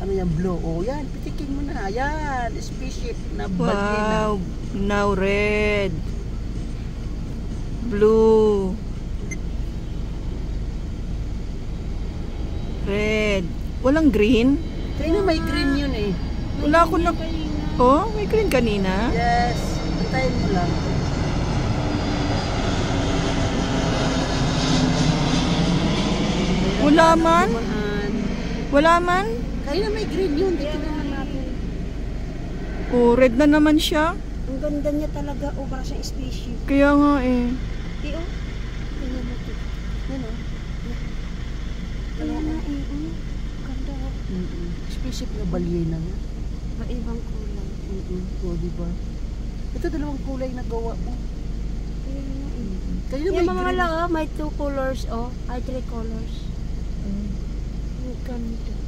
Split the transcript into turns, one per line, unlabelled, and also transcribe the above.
Ano yan, blue? Oh, yan, pitikin mo na. Yan, spaceship na balyena.
Wow, now red. Blue. Red. Walang green?
Kaya may green yun eh.
Wala ako na... Oh, may green kanina?
Yes, antayin mo lang.
Wala man?
Dumaan.
Wala man?
Kaya may green yun, dito naman natin.
Oh, red na naman siya.
Ang ganda niya talaga, o para sa spaceship.
Kaya nga eh.
Tio, tingnan mo ito. Yan o. Kaya nga eh, ganda o.
Spaceship na balyena nga.
Maibang kulay.
O, diba? Ito dalawang kulay na gawa mo.
Kaya nga eh.
Kaya
Yung
may
mga
green.
lang may 2 colors o. Ay, 3 colors. Ang ganda.